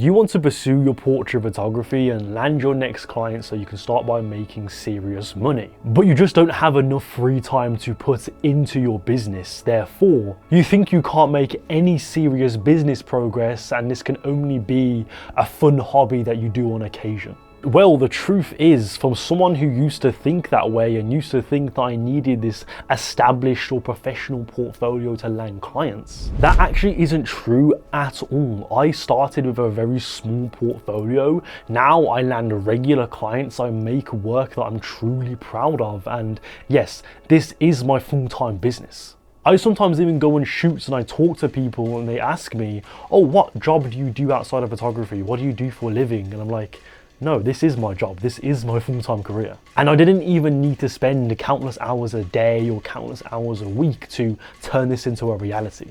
You want to pursue your portrait photography and land your next client so you can start by making serious money. But you just don't have enough free time to put into your business. Therefore, you think you can't make any serious business progress and this can only be a fun hobby that you do on occasion. Well, the truth is, from someone who used to think that way and used to think that I needed this established or professional portfolio to land clients, that actually isn't true at all. I started with a very small portfolio. Now I land regular clients, I make work that I'm truly proud of, and yes, this is my full-time business. I sometimes even go on shoots and I talk to people and they ask me, oh, what job do you do outside of photography? What do you do for a living? And I'm like, no, this is my job. This is my full-time career. And I didn't even need to spend countless hours a day or countless hours a week to turn this into a reality.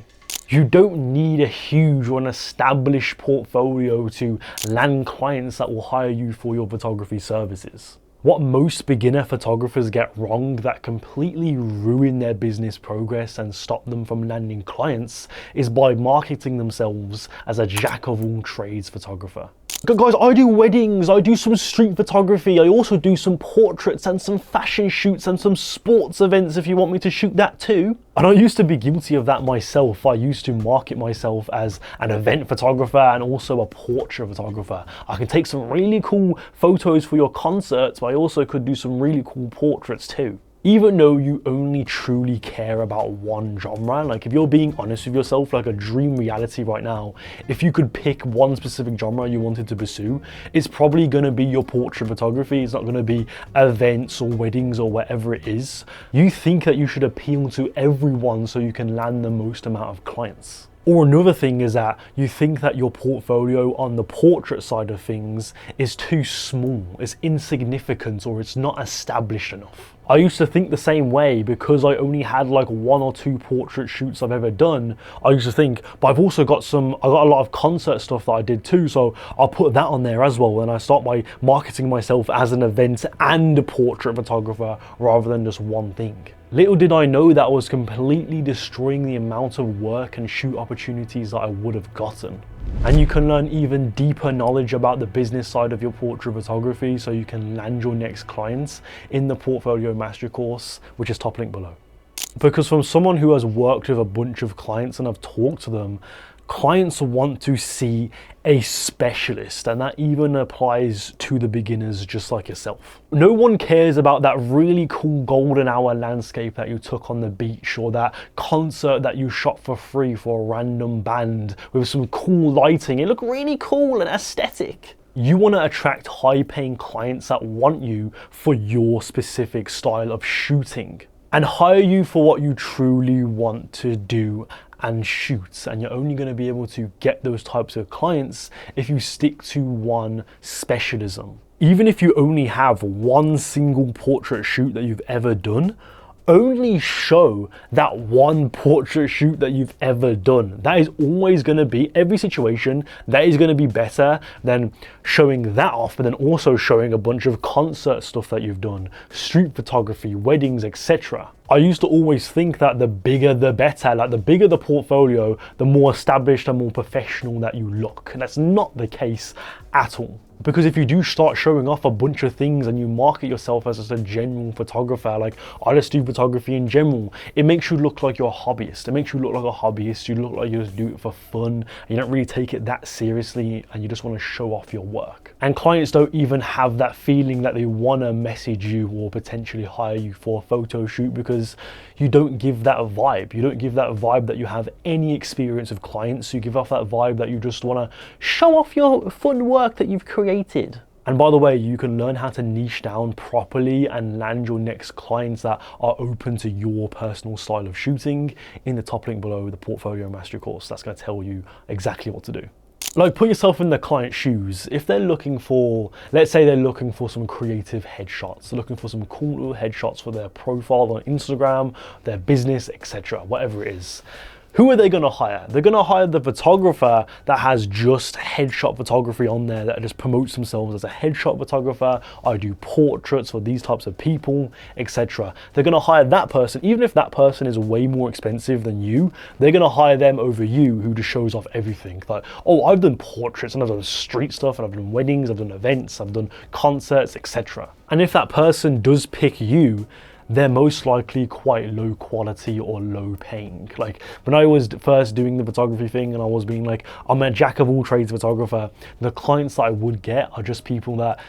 You don't need a huge or an established portfolio to land clients that will hire you for your photography services. What most beginner photographers get wrong that completely ruin their business progress and stop them from landing clients is by marketing themselves as a jack of all trades photographer. Guys, I do weddings, I do some street photography, I also do some portraits and some fashion shoots and some sports events if you want me to shoot that too. And I used to be guilty of that myself. I used to market myself as an event photographer and also a portrait photographer. I can take some really cool photos for your concerts, but I also could do some really cool portraits too. Even though you only truly care about one genre, like if you're being honest with yourself, like a dream reality right now, if you could pick one specific genre you wanted to pursue, it's probably gonna be your portrait photography. It's not gonna be events or weddings or whatever it is. You think that you should appeal to everyone so you can land the most amount of clients. Or another thing is that you think that your portfolio on the portrait side of things is too small, it's insignificant, or it's not established enough. I used to think the same way because I only had like 1 or 2 portrait shoots I've ever done. I used to think, but I got a lot of concert stuff that I did too, so I'll put that on there as well. And I start by marketing myself as an event and a portrait photographer rather than just one thing. Little did I know that I was completely destroying the amount of work and shoot opportunities that I would have gotten. And you can learn even deeper knowledge about the business side of your portrait photography so you can land your next clients in the Portfolio Mastery course, which is top link below. Because from someone who has worked with a bunch of clients and I've talked to them, clients want to see a specialist, and that even applies to the beginners just like yourself. No one cares about that really cool golden hour landscape that you took on the beach or that concert that you shot for free for a random band with some cool lighting. It looked really cool and aesthetic. You want to attract high-paying clients that want you for your specific style of shooting and hire you for what you truly want to do and shoot. And you're only going to be able to get those types of clients if you stick to one specialism. Even if you only have one single portrait shoot that you've ever done, only show that one portrait shoot that you've ever done. That is always going to be, every situation, that is going to be better than showing that off, but then also showing a bunch of concert stuff that you've done, street photography, weddings, etc. I used to always think that the bigger the better, like the bigger the portfolio, the more established and more professional that you look. And that's not the case at all. Because if you do start showing off a bunch of things and you market yourself as just a general photographer, like I just do photography in general, it makes you look like you're a hobbyist. It makes you look like a hobbyist. You look like you just do it for fun. And you don't really take it that seriously and you just want to show off your work. And clients don't even have that feeling that they want to message you or potentially hire you for a photo shoot because you don't give that vibe. You don't give that vibe that you have any experience with clients. You give off that vibe that you just want to show off your fun work that you've created. And by the way, you can learn how to niche down properly and land your next clients that are open to your personal style of shooting in the top link below, the Portfolio Mastery course. That's going to tell you exactly what to do. Like, put yourself in the client's shoes. If they're looking for, let's say they're looking for some creative headshots, they're looking for some cool little headshots for their profile on Instagram, their business, etc., whatever it is. who are they going to hire? They're going to hire the photographer that has just headshot photography on there, that just promotes themselves as a headshot photographer. I do portraits for these types of people, etc. They're going to hire that person, even if that person is way more expensive than you. They're going to hire them over you, who just shows off everything. Like, oh, I've done portraits and I've done street stuff and I've done weddings, I've done events, I've done concerts, etc. And if that person does pick you, they're most likely quite low quality or low paying. Like when I was first doing the photography thing and I was being like, I'm a jack of all trades photographer, the clients that I would get are just people that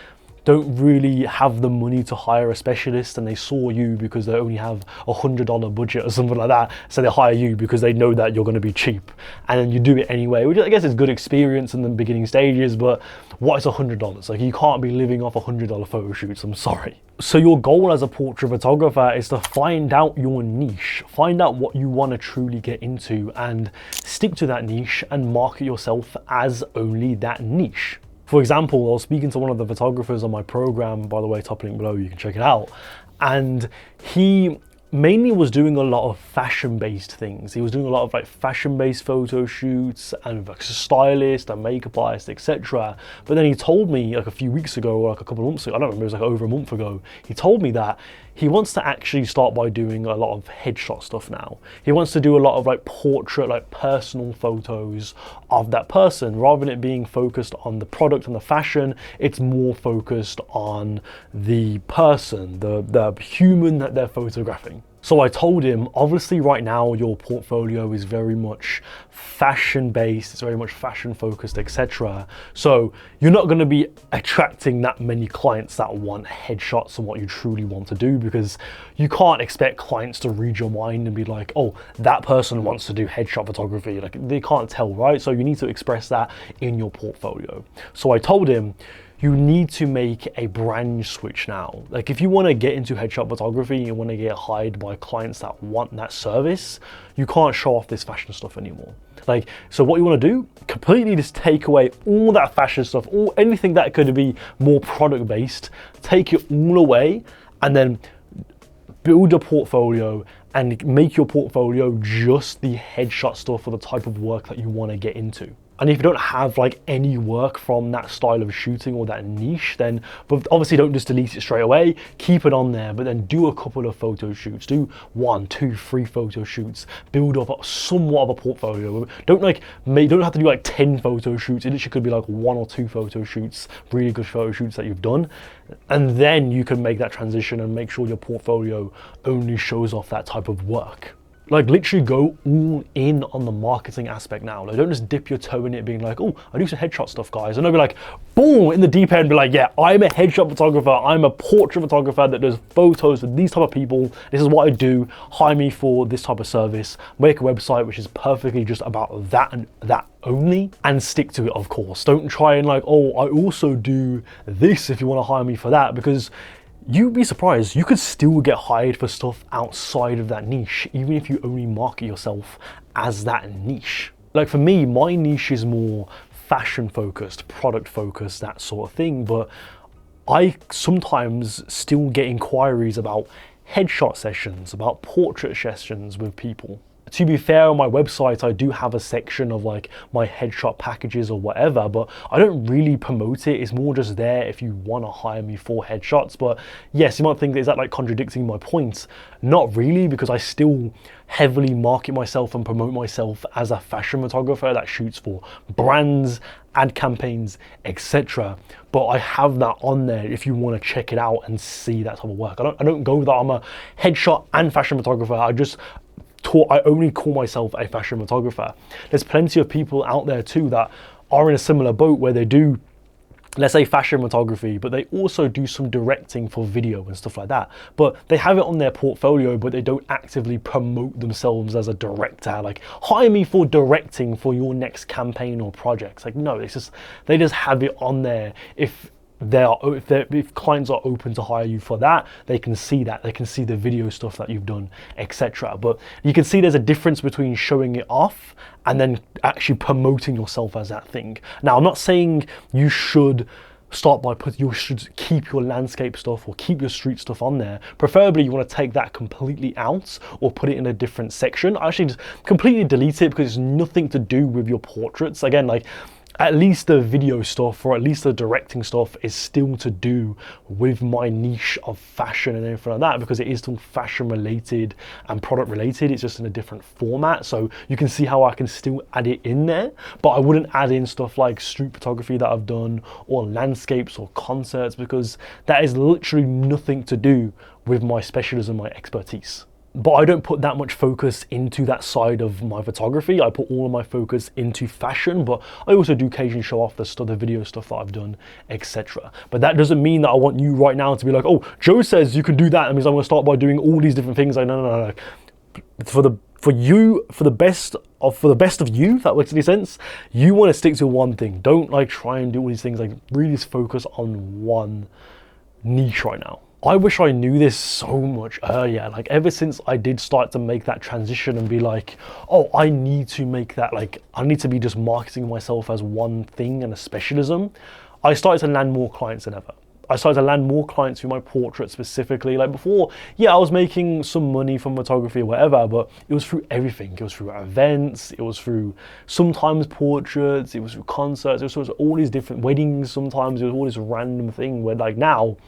don't really have the money to hire a specialist, and they saw you because they only have $100 budget or something like that, so they hire you because they know that you're going to be cheap, and then you do it anyway, which I guess is good experience in the beginning stages. But what is $100? Like, you can't be living off $100 photo shoots, I'm sorry. So your goal as a portrait photographer is to find out your niche, find out what you want to truly get into, and stick to that niche and market yourself as only that niche. For example, I was speaking to one of the photographers on my program, by the way, top link below, you can check it out. And he mainly was doing a lot of fashion-based things. He was doing a lot of like fashion-based photo shoots and like a stylist and makeup artist, etc. But then he told me like a few weeks ago, or like a couple of months ago, I don't remember, it was like over a month ago, he told me that he wants to actually start by doing a lot of headshot stuff now. He wants to do a lot of like portrait, like personal photos of that person. Rather than it being focused on the product and the fashion, it's more focused on the person, the human that they're photographing. So I told him, obviously right now your portfolio is very much fashion based, it's very much fashion focused, etc. So you're not going to be attracting that many clients that want headshots and what you truly want to do, because you can't expect clients to read your mind and be like, oh, that person wants to do headshot photography. Like, they can't tell, right? So you need to express that in your portfolio. So I told him, you need to make a brand switch now. Like, if you want to get into headshot photography, you want to get hired by clients that want that service, you can't show off this fashion stuff anymore. Like, so what you want to do, completely just take away all that fashion stuff, or anything that could be more product based, take it all away, and then build a portfolio and make your portfolio just the headshot stuff for the type of work that you want to get into. And if you don't have like any work from that style of shooting or that niche, then, but obviously don't just delete it straight away, keep it on there, but then do a couple of photo shoots, do 1, 2, 3 photo shoots, build up somewhat of a portfolio. Don't have to do like 10 photo shoots. It literally could be like 1 or 2 photo shoots, really good photo shoots that you've done. And then you can make that transition and make sure your portfolio only shows off that type of work. Like, literally go all in on the marketing aspect now. Like, don't just dip your toe in it being like, oh, I do some headshot stuff, guys. And they'll be like, boom, in the deep end, be like, yeah, I'm a headshot photographer. I'm a portrait photographer that does photos with these type of people. This is what I do. Hire me for this type of service. Make a website which is perfectly just about that and that only, and stick to it, of course. Don't try and like, oh, I also do this if you want to hire me for that, because you'd be surprised, you could still get hired for stuff outside of that niche, even if you only market yourself as that niche. Like, for me, my niche is more fashion focused, product focused, that sort of thing, but I sometimes still get inquiries about headshot sessions, about portrait sessions with people. To be fair, on my website, I do have a section of like my headshot packages or whatever, but I don't really promote it. It's more just there if you want to hire me for headshots. But yes, you might think, is that like contradicting my points? Not really, because I still heavily market myself and promote myself as a fashion photographer that shoots for brands, ad campaigns, etc. But I have that on there if you want to check it out and see that type of work. I don't go that I'm a headshot and fashion photographer. I only call myself a fashion photographer. There's plenty of people out there too that are in a similar boat where they do, let's say, fashion photography, but they also do some directing for video and stuff like that. But they have it on their portfolio, but they don't actively promote themselves as a director. Like, hire me for directing for your next campaign or projects. Like, no, they just have it on there. If clients are open to hire you for that, they can see that. They can see the video stuff that you've done, etc. But you can see there's a difference between showing it off and then actually promoting yourself as that thing. Now, I'm not saying you should start by you should keep your landscape stuff or keep your street stuff on there. Preferably you want to take that completely out or put it in a different section. Actually just completely delete it because it's nothing to do with your portraits. Again, like at least the video stuff or at least the directing stuff is still to do with my niche of fashion and everything like that, because it is still fashion related and product related. It's just in a different format. So you can see how I can still add it in there, but I wouldn't add in stuff like street photography that I've done or landscapes or concerts, because that is literally nothing to do with my specialism, my expertise. But I don't put that much focus into that side of my photography. I put all of my focus into fashion, but I also do occasionally show off the video stuff that I've done, etc. But that doesn't mean that I want you right now to be like, oh, Joe says you can do that. That means I'm going to start by doing all these different things. Like, no. For the best of you, if that makes any sense, you want to stick to one thing. Don't like try and do all these things. Like really just focus on one niche right now. I wish I knew this so much earlier. Like ever since I did start to make that transition and be like, oh, I need to make that, like I need to be just marketing myself as one thing and a specialism, I started to land more clients than ever. I started to land more clients through my portrait specifically. Like before, yeah, I was making some money from photography or whatever, but it was through everything. It was through events, it was through sometimes portraits, it was through concerts, it was all these different weddings sometimes, it was all this random thing where like now,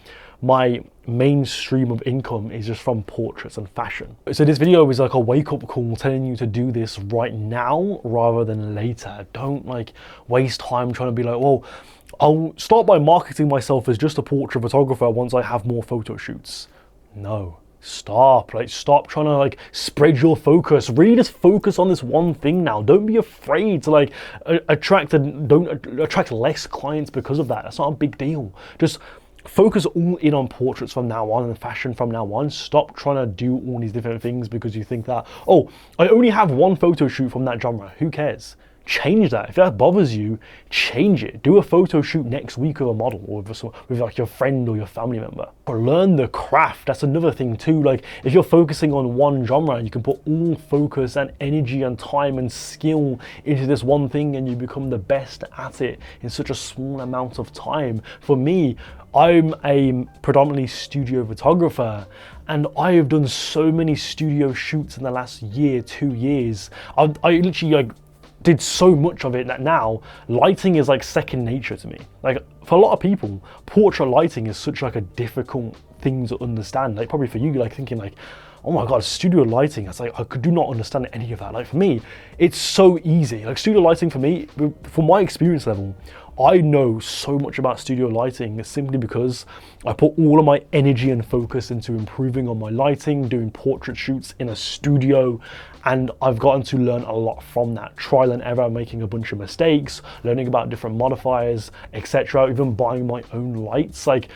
my main stream of income is just from portraits and fashion. So this video is like a wake-up call telling you to do this right now rather than later. Don't like waste time trying to be like, well, I'll start by marketing myself as just a portrait photographer once I have more photo shoots. No, stop trying to like spread your focus. Really just focus on this one thing now. Don't be afraid to like don't attract less clients because of that. That's not a big deal. Just focus all in on portraits from now on and fashion from now on. Stop trying to do all these different things because you think that, oh, I only have one photo shoot from that genre. Who cares? Change that. If that bothers you, change it. Do a photo shoot next week with a model or with like your friend or your family member. Or learn the craft. That's another thing too. Like if you're focusing on one genre, you can put all focus and energy and time and skill into this one thing and you become the best at it in such a small amount of time. For me, I'm a predominantly studio photographer and I have done so many studio shoots in the last year, 2 years. I literally like did so much of it that now lighting is like second nature to me. Like for a lot of people, portrait lighting is such like a difficult thing to understand. Like probably for you, like thinking like, oh my God, studio lighting. It's like, I do not understand any of that. Like for me, it's so easy. Like studio lighting for me, for my experience level, I know so much about studio lighting simply because I put all of my energy and focus into improving on my lighting, doing portrait shoots in a studio, and I've gotten to learn a lot from that. Trial and error, making a bunch of mistakes, learning about different modifiers, etc. Even buying my own lights. Like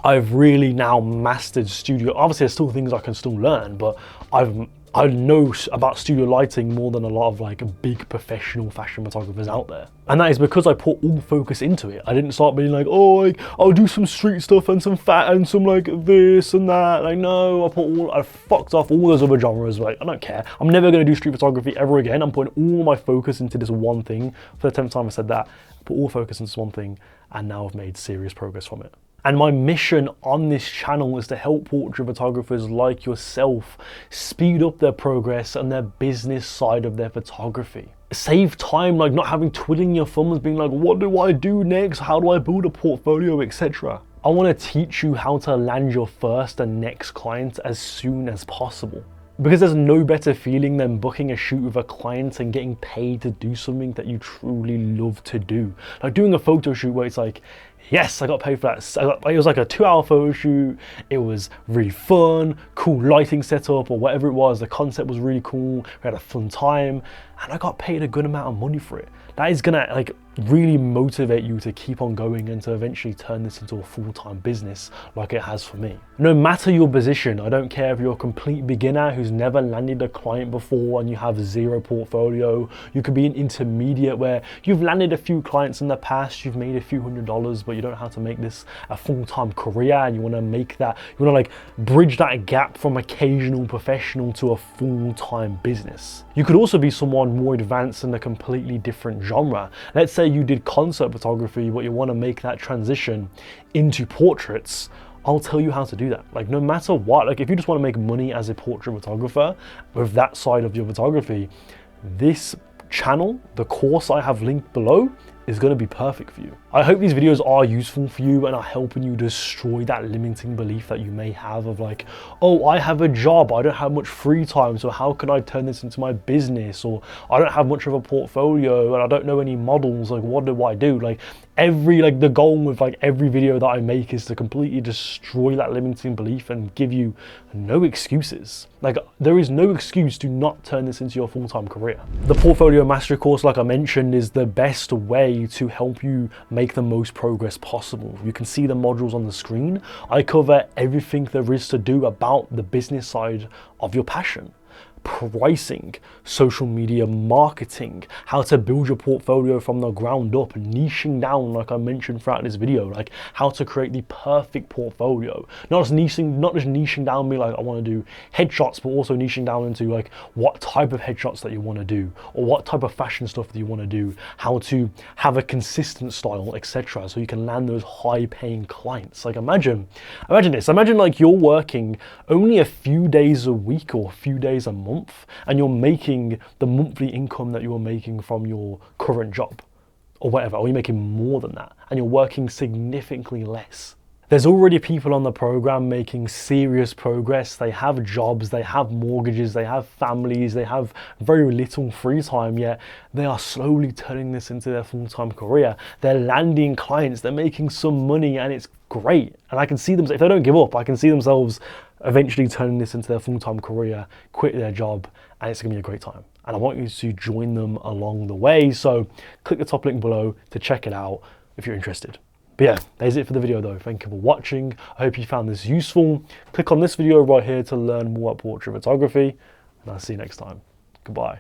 I've really now mastered studio. Obviously, there's still things I can still learn, but I know about studio lighting more than a lot of like big professional fashion photographers out there. And that is because I put all focus into it. I didn't start being like, oh, like, I'll do some street stuff and some fat and some like this and that. Like, no, I fucked off all those other genres. Like, I don't care. I'm never gonna do street photography ever again. I'm putting all my focus into this one thing. For the 10th time I said that, put all focus into this one thing, and now I've made serious progress from it. And my mission on this channel is to help portrait photographers like yourself speed up their progress and their business side of their photography. Save time, like not having twiddling your thumbs, being like, what do I do next? How do I build a portfolio, etc. I want to teach you how to land your first and next client as soon as possible. Because there's no better feeling than booking a shoot with a client and getting paid to do something that you truly love to do. Like doing a photo shoot where it's like, yes, I got paid for that. It was like a 2-hour photo shoot. It was really fun, cool lighting setup or whatever it was. The concept was really cool. We had a fun time and I got paid a good amount of money for it. That is gonna like really motivate you to keep on going and to eventually turn this into a full-time business like it has for me. No matter your position, I don't care if you're a complete beginner who's never landed a client before and you have zero portfolio. You could be an intermediate where you've landed a few clients in the past, you've made a few $100s, but but you don't know how to make this a full-time career, and you want to make that, you want to like bridge that gap from occasional professional to a full-time business. You could also be someone more advanced in a completely different genre. Let's say you did concert photography, but you want to make that transition into portraits. I'll tell you how to do that. Like, no matter what, like if you just want to make money as a portrait photographer with that side of your photography, this channel, the course I have linked below, is going to be perfect for you. I hope these videos are useful for you and are helping you destroy that limiting belief that you may have of like, oh, I have a job, I don't have much free time, so how can I turn this into my business? Or I don't have much of a portfolio and I don't know any models, like what do I do? Like the goal with like every video that I make is to completely destroy that limiting belief and give you no excuses. Like, there is no excuse to not turn this into your full-time career. The Portfolio Mastery course, like I mentioned, is the best way to help you make the most progress possible. You can see the modules on the screen. I cover everything there is to do about the business side of your passion. Pricing, social media marketing, how to build your portfolio from the ground up, niching down, like I mentioned throughout this video, like how to create the perfect portfolio. Not just niching down, be like I want to do headshots, but also niching down into like what type of headshots that you want to do, or what type of fashion stuff that you want to do, how to have a consistent style, etc. So you can land those high-paying clients. Like imagine this. Imagine like you're working only a few days a week or a few days a month, and you're making the monthly income that you're making from your current job or whatever, or you're making more than that and you're working significantly less. There's already people on the program making serious progress. They have jobs, they have mortgages, they have families, they have very little free time, yet they are slowly turning this into their full-time career. They're landing clients, they're making some money, and it's great. And I can see them, if they don't give up, I can see themselves eventually turning this into their full-time career, quit their job, and it's gonna be a great time. And I want you to join them along the way. So click the top link below to check it out if you're interested. But yeah, that's it for the video though. Thank you for watching. I hope you found this useful. Click on this video right here to learn more about portrait photography, and I'll see you next time. Goodbye.